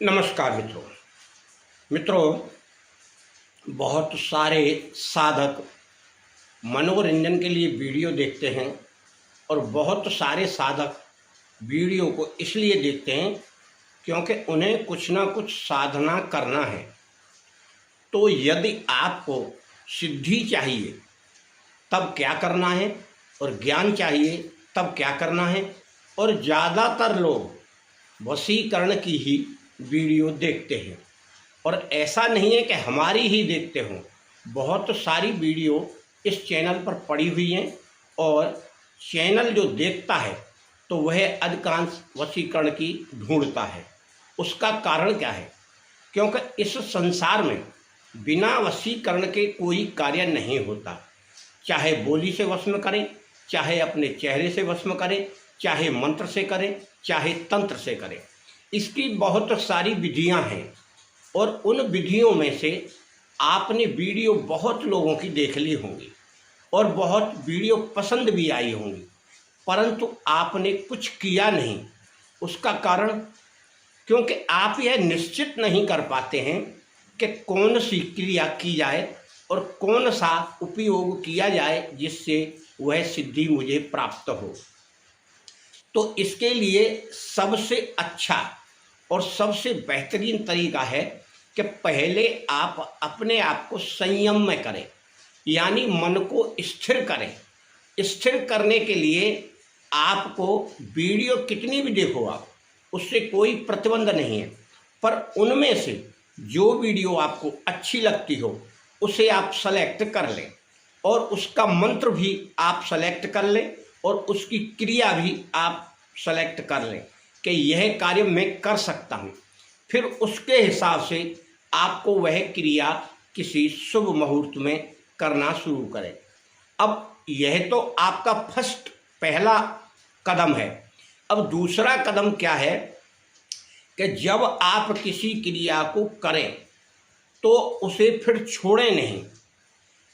नमस्कार मित्रों, बहुत सारे साधक मनोरंजन के लिए वीडियो देखते हैं और बहुत सारे साधक वीडियो को इसलिए देखते हैं क्योंकि उन्हें कुछ ना कुछ साधना करना है। तो यदि आपको सिद्धि चाहिए तब क्या करना है और ज्ञान चाहिए तब क्या करना है। और ज़्यादातर लोग वशीकरण की ही वीडियो देखते हैं और ऐसा नहीं है कि हमारी ही देखते हों, बहुत सारी वीडियो इस चैनल पर पड़ी हुई हैं और चैनल जो देखता है तो वह अधिकांश वशीकरण की ढूंढता है। उसका कारण क्या है? क्योंकि इस संसार में बिना वशीकरण के कोई कार्य नहीं होता। चाहे बोली से वश में करें, चाहे अपने चेहरे से वश में करें, चाहे मंत्र से करें, चाहे तंत्र से करें, इसकी बहुत सारी विधियां हैं और उन विधियों में से आपने वीडियो बहुत लोगों की देख ली होंगी और बहुत वीडियो पसंद भी आई होंगी, परंतु आपने कुछ किया नहीं। उसका कारण क्योंकि आप यह निश्चित नहीं कर पाते हैं कि कौन सी क्रिया की जाए और कौन सा उपयोग किया जाए जिससे वह सिद्धि मुझे प्राप्त हो। तो इसके लिए सबसे अच्छा और सबसे बेहतरीन तरीका है कि पहले आप अपने आप को संयम में करें, यानी मन को स्थिर करें। स्थिर करने के लिए आपको वीडियो कितनी भी देखो आप, उससे कोई प्रतिबंध नहीं है, पर उनमें से जो वीडियो आपको अच्छी लगती हो उसे आप सेलेक्ट कर लें और उसका मंत्र भी आप सेलेक्ट कर लें और उसकी क्रिया भी आप सेलेक्ट कर लें कि यह कार्य मैं कर सकता हूँ। फिर उसके हिसाब से आपको वह क्रिया किसी शुभ मुहूर्त में करना शुरू करें। अब यह तो आपका पहला कदम है। अब दूसरा कदम क्या है कि जब आप किसी क्रिया को करें तो उसे फिर छोड़ें नहीं,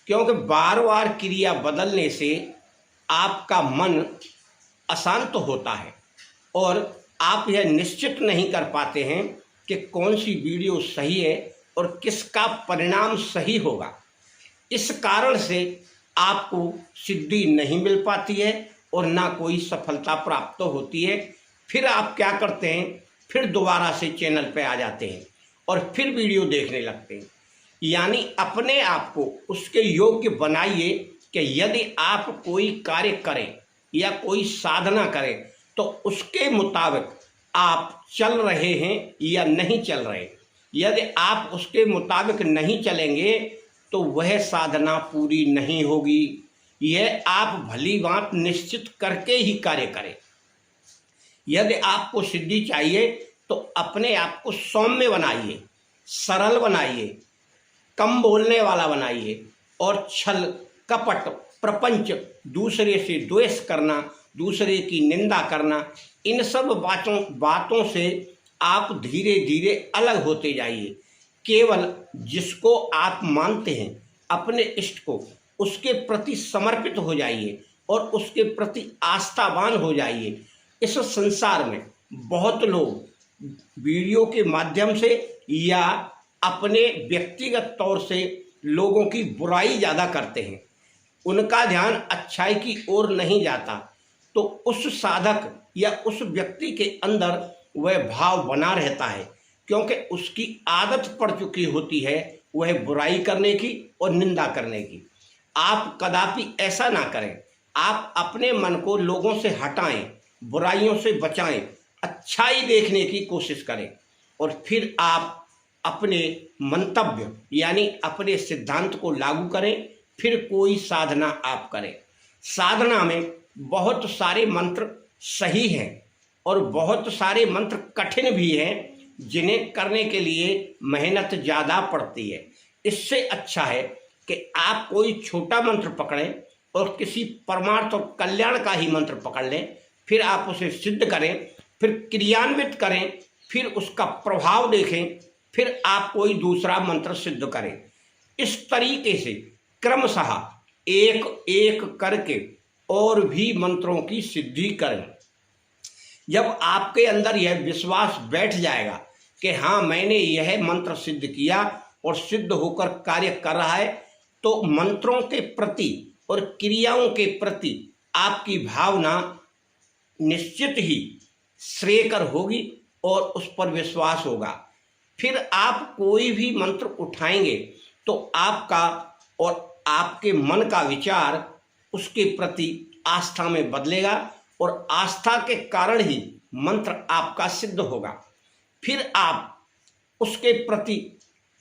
क्योंकि बार बार क्रिया बदलने से आपका मन अशांत होता है और आप यह निश्चित नहीं कर पाते हैं कि कौन सी वीडियो सही है और किसका परिणाम सही होगा। इस कारण से आपको सिद्धि नहीं मिल पाती है और ना कोई सफलता प्राप्त होती है। फिर आप क्या करते हैं, फिर दोबारा से चैनल पे आ जाते हैं और फिर वीडियो देखने लगते हैं। यानी अपने आप को उसके योग्य बनाइए कि यदि आप कोई कार्य करें या कोई साधना करें तो उसके मुताबिक आप चल रहे हैं या नहीं चल रहे। यदि आप उसके मुताबिक नहीं चलेंगे तो वह साधना पूरी नहीं होगी। यह आप भली बात निश्चित करके ही कार्य करें। यदि आपको सिद्धि चाहिए तो अपने आप को सौम्य बनाइए, सरल बनाइए, कम बोलने वाला बनाइए और छल कपट प्रपंच, दूसरे से द्वेष करना, दूसरे की निंदा करना, इन सब बातों से आप धीरे धीरे अलग होते जाइए। केवल जिसको आप मानते हैं, अपने इष्ट को, उसके प्रति समर्पित हो जाइए और उसके प्रति आस्थावान हो जाइए। इस संसार में बहुत लोग वीडियो के माध्यम से या अपने व्यक्तिगत तौर से लोगों की बुराई ज़्यादा करते हैं, उनका ध्यान अच्छाई की ओर नहीं जाता, तो उस साधक या उस व्यक्ति के अंदर वह भाव बना रहता है, क्योंकि उसकी आदत पड़ चुकी होती है वह बुराई करने की और निंदा करने की। आप कदापि ऐसा ना करें। आप अपने मन को लोगों से हटाएं, बुराइयों से बचाएं, अच्छाई देखने की कोशिश करें और फिर आप अपने मंतव्य यानी अपने सिद्धांत को लागू करें। फिर कोई साधना आप करें। साधना में बहुत सारे मंत्र सही हैं और बहुत सारे मंत्र कठिन भी हैं, जिन्हें करने के लिए मेहनत ज़्यादा पड़ती है। इससे अच्छा है कि आप कोई छोटा मंत्र पकड़ें और किसी परमार्थ और कल्याण का ही मंत्र पकड़ लें, फिर आप उसे सिद्ध करें, फिर क्रियान्वित करें, फिर उसका प्रभाव देखें, फिर आप कोई दूसरा मंत्र सिद्ध करें। इस तरीके से क्रमशः एक एक करके और भी मंत्रों की सिद्धि करें। जब आपके अंदर यह विश्वास बैठ जाएगा कि हाँ मैंने यह मंत्र सिद्ध किया और सिद्ध होकर कार्य कर रहा है, तो मंत्रों के प्रति और क्रियाओं के प्रति आपकी भावना निश्चित ही श्रेयकर होगी और उस पर विश्वास होगा। फिर आप कोई भी मंत्र उठाएंगे तो आपका और आपके मन का विचार उसके प्रति आस्था में बदलेगा और आस्था के कारण ही मंत्र आपका सिद्ध होगा। फिर आप उसके प्रति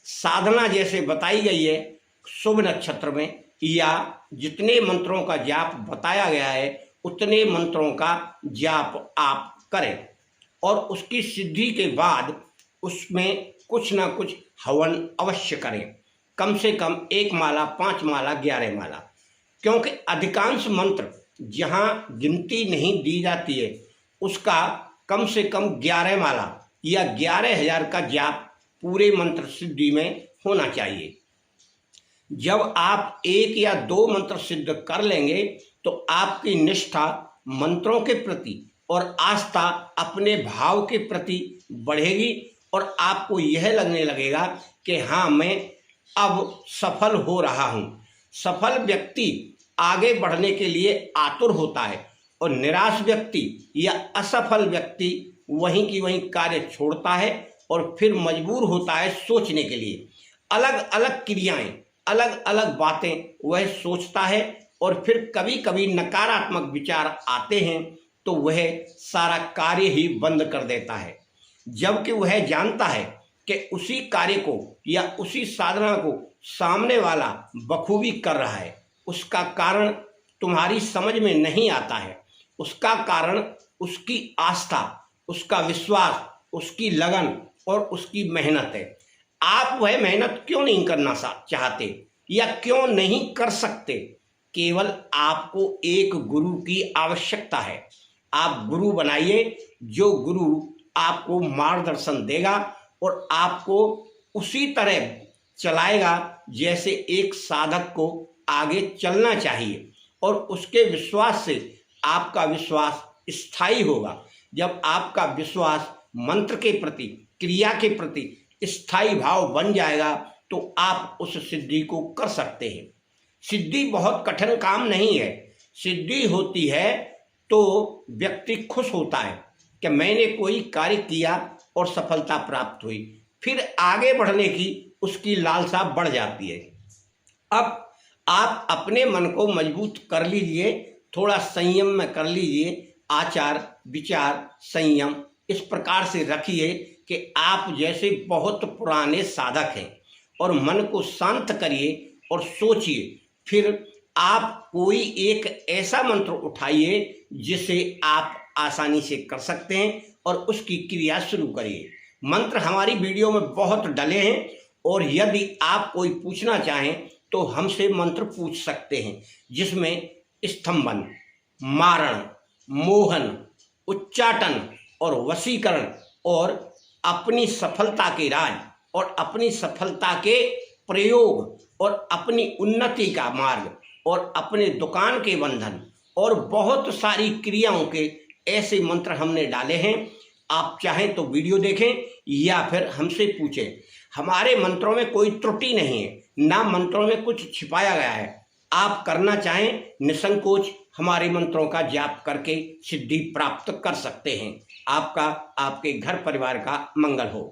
साधना जैसे बताई गई है शुभ नक्षत्र में, या जितने मंत्रों का जाप बताया गया है उतने मंत्रों का जाप आप करें और उसकी सिद्धि के बाद उसमें कुछ ना कुछ हवन अवश्य करें। कम से कम 1 माला, 5 माला, 11 माला, क्योंकि अधिकांश मंत्र जहाँ गिनती नहीं दी जाती है उसका कम से कम 11 माला या 11,000 का जाप पूरे मंत्र सिद्धि में होना चाहिए। जब आप 1 या 2 मंत्र सिद्ध कर लेंगे तो आपकी निष्ठा मंत्रों के प्रति और आस्था अपने भाव के प्रति बढ़ेगी और आपको यह लगने लगेगा कि हाँ मैं अब सफल हो रहा हूँ। सफल व्यक्ति आगे बढ़ने के लिए आतुर होता है और निराश व्यक्ति या असफल व्यक्ति वहीं की वहीं कार्य छोड़ता है और फिर मजबूर होता है सोचने के लिए। अलग अलग क्रियाएं, अलग अलग बातें वह सोचता है और फिर कभी कभी नकारात्मक विचार आते हैं तो वह सारा कार्य ही बंद कर देता है, जबकि वह जानता है कि उसी कार्य को या उसी साधना को सामने वाला बखूबी कर रहा है। उसका कारण तुम्हारी समझ में नहीं आता है, उसका कारण उसकी आस्था, उसका विश्वास, उसकी लगन और उसकी मेहनत है। आप वह मेहनत क्यों नहीं करना चाहते या क्यों नहीं कर सकते? केवल आपको एक गुरु की आवश्यकता है। आप गुरु बनाइए, जो गुरु आपको मार्गदर्शन देगा और आपको उसी तरह चलाएगा जैसे एक साधक को आगे चलना चाहिए और उसके विश्वास से आपका विश्वास स्थायी होगा। जब आपका विश्वास मंत्र के प्रति, क्रिया के प्रति स्थायी भाव बन जाएगा तो आप उस सिद्धि को कर सकते हैं। सिद्धि बहुत कठिन काम नहीं है। सिद्धि होती है तो व्यक्ति खुश होता है कि मैंने कोई कार्य किया और सफलता प्राप्त हुई, फिर आगे बढ़ने की उसकी लालसा बढ़ जाती है। अब आप अपने मन को मजबूत कर लीजिए, थोड़ा संयम में कर लीजिए, आचार विचार संयम इस प्रकार से रखिए कि आप जैसे बहुत पुराने साधक हैं और मन को शांत करिए और सोचिए। फिर आप कोई एक ऐसा मंत्र उठाइए जिसे आप आसानी से कर सकते हैं और उसकी क्रिया शुरू करिए। मंत्र हमारी वीडियो में बहुत डले हैं और यदि आप कोई पूछना चाहें तो हमसे मंत्र पूछ सकते हैं, जिसमें स्तंभन, मारण, मोहन, उच्चाटन और वशीकरण और अपनी सफलता के राज और अपनी सफलता के प्रयोग और अपनी उन्नति का मार्ग और अपने दुकान के बंधन और बहुत सारी क्रियाओं के ऐसे मंत्र हमने डाले हैं। आप चाहें तो वीडियो देखें या फिर हमसे पूछें। हमारे मंत्रों में कोई त्रुटि नहीं है, ना मंत्रों में कुछ छिपाया गया है। आप करना चाहें निसंकोच हमारे मंत्रों का जाप करके सिद्धि प्राप्त कर सकते हैं। आपका, आपके घर परिवार का मंगल हो।